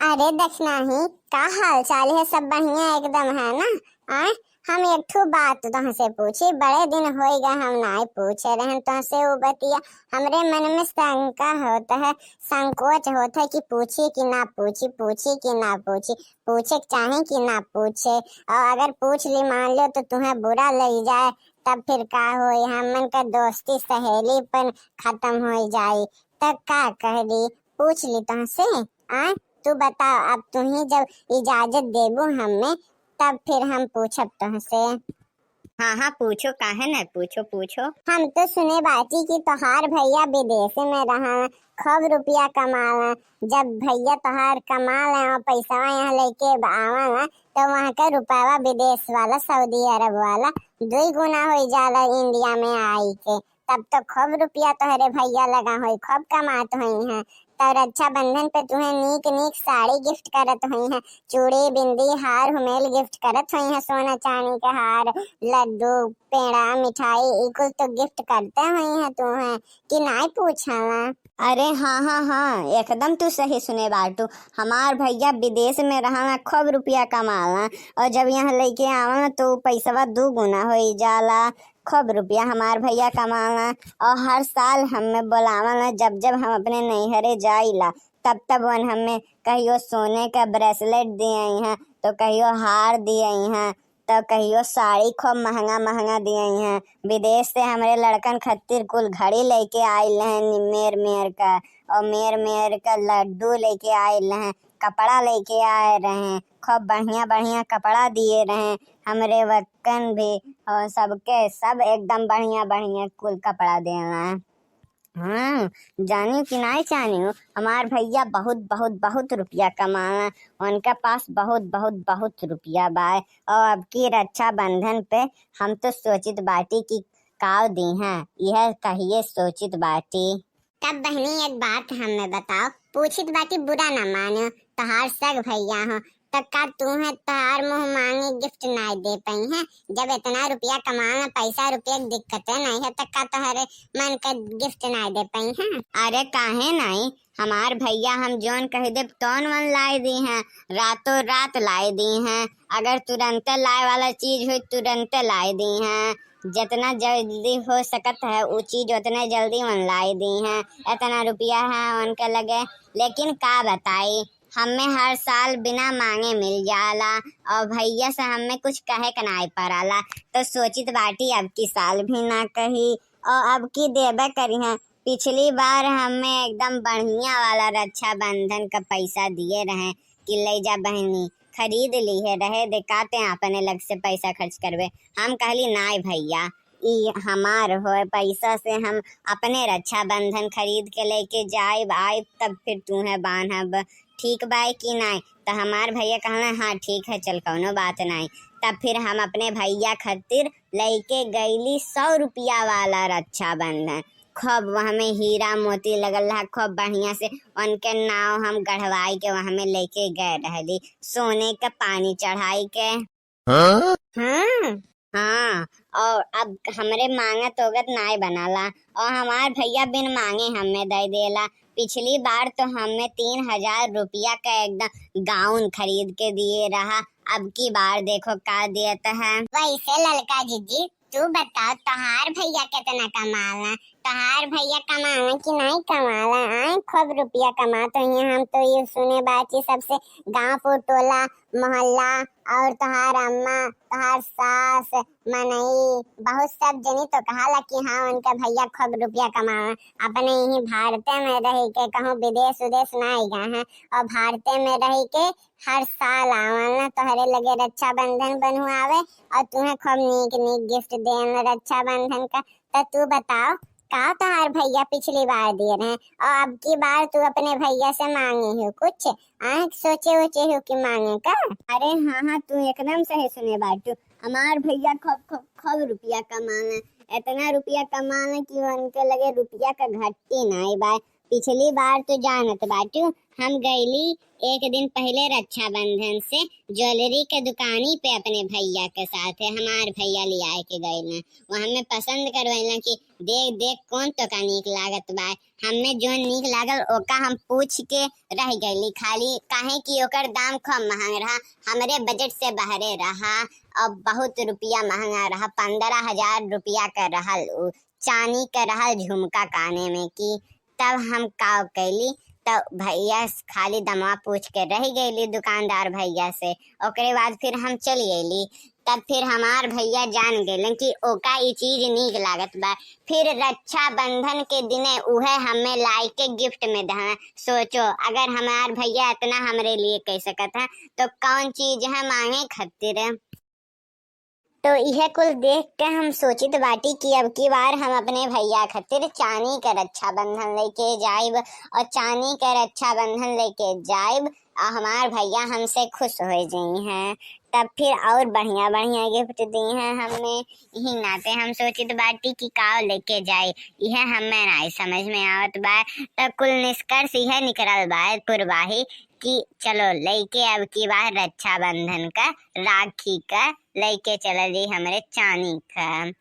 अरे दक्षिणा ही का हाल चाल है? सब बढ़िया एकदम है ना? आए, हम एक ठो बात तुमसे पूछी, बड़े दिन हो गए हम नाई पूछे रहे तुमसे वो बतिया। हमरे मन में शंका होता है, संकोच होता है कि पूछी कि ना पूछी, पूछी कि ना पूछी, पूछे चाहे कि ना पूछे। और अगर पूछ ली मान लो तो तुम्हें बुरा लग जाए, तब फिर का होई? हमन का दोस्ती सहेली पण खत्म हो जाई। तब का कह दी? पूछ ली तुमसे। आ तू बता, अब तू ही जब इजाजत देबू हमें, तब फिर हम पूछब तुमसे। हाँ हाँ, पूछो, काहे न पूछो पूछो। हम तो सुने बाटी कि तोहार भैया विदेश में रहा, खूब रुपया कमावा। जब भैया तोहार कमा ले और पैसा यहाँ लेके आवा ना, तो वहाँ का रुपया विदेश वाला, सऊदी अरब वाला 2 गुना हो जाला इंडिया में आई के। तब तो खूब रुपया तोहरे भैया लगा हुई, खूब कमात हुई हैं। तो रक्षाबंधन पे तुम्हें नीक नीक साड़ी गिफ्ट करत हुई हैं, चूड़ी बिंदी हार हुमेल गिफ्ट करत हुई हैं, सोना चांदी के हार, लड्डू पेड़ा मिठाई इकुल तो गिफ्ट करते हुई हैं तुम्हें कि नहीं पूछा? अरे हाँ हाँ हाँ, एकदम तू सही सुने बाटू। हमार भैया विदेश में रहा, खूब रुपया कमाला, और जब यहाँ लेके आवा तो पैसा 2 गुना हो जाला। खूब रुपया हमार भैया कमाला, और हर साल हमें बुलावा, जब जब हम अपने नैहरे जाइला तब तब वन हमें कहियो सोने का ब्रेसलेट दिए हैं, तो कहियो हार दिए हैं, तो कहियो साड़ी खूब महंगा महंगा दिए हैं। विदेश से हमारे लड़कन खातिर कुल घड़ी लेके आइल हैं, मेर मेर का, और मेर मेर का लड्डू लेके आइल हैं, कपड़ा लेके आए रहे, खूब बढ़िया बढ़िया कपड़ा दिए रहे हमरे वक्कन भी, और सबके सब एकदम बढ़िया बढ़िया कुल कपड़ा देना है। हाँ, जानी कि नहीं जानी हो, हमार भैया बहुत बहुत बहुत रुपया कमाना, उनका पास बहुत बहुत बहुत रुपया बाय। और अब की रक्षाबंधन पे हम तो सोचित बाटी की काव दी हैं, यह कहिए सोचित बाटी। तब बहनी एक बात हमें बताओ, पूछित बाटी बुरा ना मानो, तहार सग भैया हो, तब का तुम्हें तहार मुंह मांगे गिफ्ट नहीं दे पाई है? जब इतना रुपया कमाना, पैसा रुपया की दिक्कत नहीं है, तब का तुम्हारे मन का गिफ्ट नहीं दे पाई है? अरे काहे नहीं, हमार भैया हम जोन कह दे तौन मन लाए दी हैं, रातों रात लाए दी हैं। अगर तुरंत लाए वाला चीज हो तुरंत लाए दी हैं, जितना जल्दी हो सकत है वो चीज उतना जल्दी मन लाई दी हैं। इतना रुपया है उनके लगे, लेकिन का बताई, हमें हर साल बिना मांगे मिल जाला, और भैया से हमें कुछ कहे के नहीं पड़ाला। तो सोचित बाटी अब की साल भी ना कही, और अब की देबे करी है। पिछली बार हमें एकदम बढ़िया वाला रक्षाबंधन का पैसा दिए रहे कि ले जा बहनी खरीद ली है, रहे दिखाते हैं अपने लग से पैसा खर्च करवे। हम कहली नाय भैया, ई हमार हो पैसा से हम अपने रक्षाबंधन खरीद के लेके जाए आए, तब फिर तुम्हें बांधब, ठीक बाय कि नहीं? तो हमार भैया कहना हाँ ठीक है, चल कौनो बात नहीं। तब फिर हम अपने भैया खातिर लेके गईली 100 रुपया वाला रक्षाबंधन, खूब हमें हीरा मोती लगल रहा, खूब बढ़िया से उनके नाव हम गढ़वाई के वहां में लेके गए रहली, सोने का पानी चढ़ाई के। हाँ? हाँ, और अब हमरे मांगत होगत नाय बनाला, और हमार भैया बिन मांगे हमें दे देला। पिछली बार तो हमें 3000 रुपया का एकदम गाउन खरीद के दिए रहा, अब की बार देखो का देता है। वैसे ललका जीजी, तू बताओ तहार भैया कितना कमाला? तहार भैया कमाला कि नहीं कमाला? आए खूब रुपया कमाते हैं, हम तो ये सुने बाची सबसे, गांव टोला मोहल्ला और तहार अम्मा तहार सास मनई बहुत सब जनी तो कहाला कि हाँ उनका भैया खूब रुपया कमावा। अपने यही भारत में रह के कहूँ विदेश उदेश नहीं गए हैं, और भारत में रह के हर साल आवाना तोहरे लगे रक्षाबंधन बनवावे, और तुम्हें खूब नीक नीक गिफ्ट देन रक्षाबंधन का। तो तू बताओ का तोहार भैया पिछली बार दिए रहे, और अब की बार तू अपने भैया से मांगे हो कुछ? आँख सोचे वोचे हो कि मांगे का? अरे हाँ हाँ, तू एकदम सही सुने बाटू। हमार भैया खूब खूब खूब रुपया कमाना, इतना रुपया कमाना कि उनके लगे रुपया का घट्टी नहीं बाय। पिछली बार तो जानत बाटू हम गईली एक दिन पहले रक्षाबंधन से ज्वेलरी के दुकानी पे अपने भैया के साथ है, हमार भैया ले आए के गए। वो हमें पसंद करवेला कि देख देख कौन तो का नीक लागत बा। हमें जो नीक लागल ओका हम पूछ के रह गईली खाली, काहे कि ओकर दाम खूब महंग रहा, हमरे बजट से बहरे रहा और बहुत रुपया महंगा रहा। 15,000 रुपया का रहल उ, चांदी का रहल झुमका काने में की। तब हम का कैली, तब भैया खाली दमा पूछ के रह गईली दुकानदार भैया से। ओकरे बाद फिर हम चली गईली, तब फिर हमार भैया जान गए कि ओका ई चीज नीक लागत बा। फिर रक्षाबंधन के दिने उहे हमें लाई के गिफ्ट में दे। सोचो अगर हमार भैया इतना हमरे लिए कह सकत है तो कौन चीज है मांगे खातिर। तो यह कुल देख के हम सोचित बाटी कि अब की बार हम अपने भैया खातिर चांदी का रक्षाबंधन लेके जाइब, और चांदी का रक्षाबंधन लेके जाइब और हमार भैया हमसे खुश हो जाई हैं। तब फिर और बढ़िया बढ़िया गिफ्ट दी हैं हमें। यही नाते हम सोचित बाटी कि का लेके जाए, यह हमें नहीं समझ में आवत बा। तब कुल निष्कर्ष यह निकल बा पुरवाही कि चलो लेके अब की बार रक्षाबंधन का राखी का लेके चल जी हमरे चांदी का।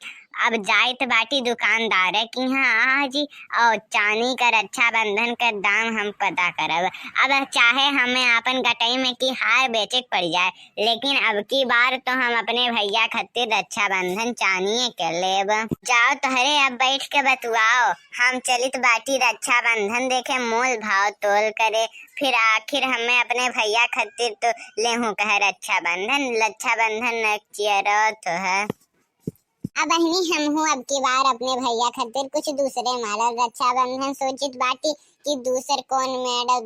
अब जाइत बाटी दुकानदार है कि हाँ जी और चांदी का रक्षाबंधन का दाम हम पता करब। अब चाहे हमें अपन गटई में की हार बेचे पड़ जाए, लेकिन अब की बार तो हम अपने भैया खातिर रक्षाबंधन चांदी के लेब। जाओ तहरे अब बैठ के बतुआओ, हम चलित बाटी रक्षाबंधन देखे मोल भाव तोल करे। फिर आखिर हमें अपने भैया खातिर तो लेहू कहे रक्षाबंधन नचियरत है। अब बहनी हम हूँ अब की बार अपने भैया खातिर कुछ दूसरे मॉडल रक्षाबंधन सोचित बाटी कि दूसर कौन मॉडल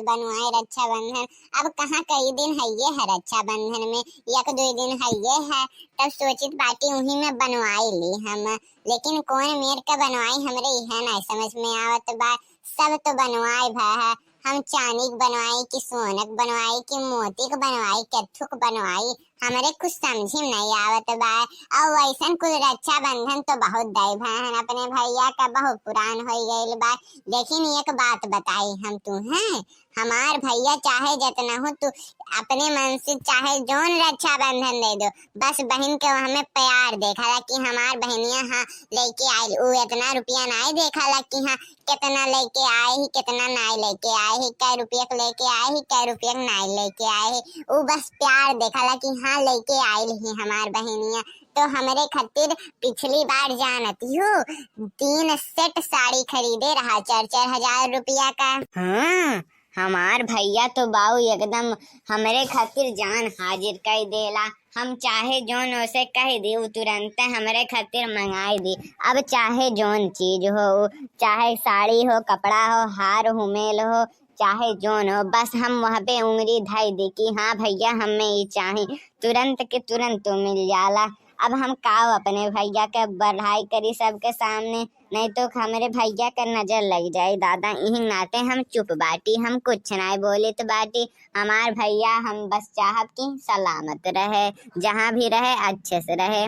बनवाई रक्षाबंधन। अब कहाँ कई दिन है ये है रक्षाबंधन में, एक दो दिन है ये है। तब सोचित बाटी उन्हीं में बनवाई ली हम, लेकिन कौन मेर का बनवाई हमरे यह नहीं समझ में आवत बा। सब तो बनवाई भा है, हम चांदी बनवाई कि सोनक बनवाई कि मोती बनवाई कथुक बनवाई, हमरे कुछ समझ में नहीं आवत बा। और वैसन कुछ रक्षाबंधन तो बहुत दई बहन अपने भैया का बहुत पुरान हो गईल बा। लेकिन एक बात बताई हम तू हैं, हमार भैया चाहे जितना हो तू अपने मन से चाहे जोन रक्षाबंधन दे दो, बस बहन के हमें प्यार देखा कि हमार बहनिया हाँ लेके आई, वो इतना रुपया नहीं देखा कि हाँ कितना लेके आए ही कितना नहीं लेके आए ही, कै रुपया लेके आए ही कै रुपया नहीं लेके आए ही। वो बस प्यार देखा कि हाँ लेके आई ही हमार बहनिया। तो हमारे खातिर पिछली बार जानती हो 3 सेट साड़ी खरीदे रहा 4-4 हजार रुपया का। हाँ हमार भैया तो बाऊ एकदम हमरे खातिर जान हाजिर कर देला। हम चाहे जोन उसे कह दी वो तुरंत हमरे खातिर मंगाई दी। अब चाहे जोन चीज हो, चाहे साड़ी हो, कपड़ा हो, हार हुमेल हो, चाहे जोन हो, बस हम वहाँ पे उंगली धाई दी कि हाँ भैया हमें ये चाहिए, तुरंत के तुरंत तो मिल जाला। अब हम का अपने भैया के बढ़ाई करी सबके सामने, नहीं तो हमारे भैया का नजर लग जाए दादा। यही नाते हम चुप बाटी, हम कुछ नहीं बोले तो बाटी। हमार भैया हम बस चाहत कि सलामत रहे, जहाँ भी रहे अच्छे से रहे।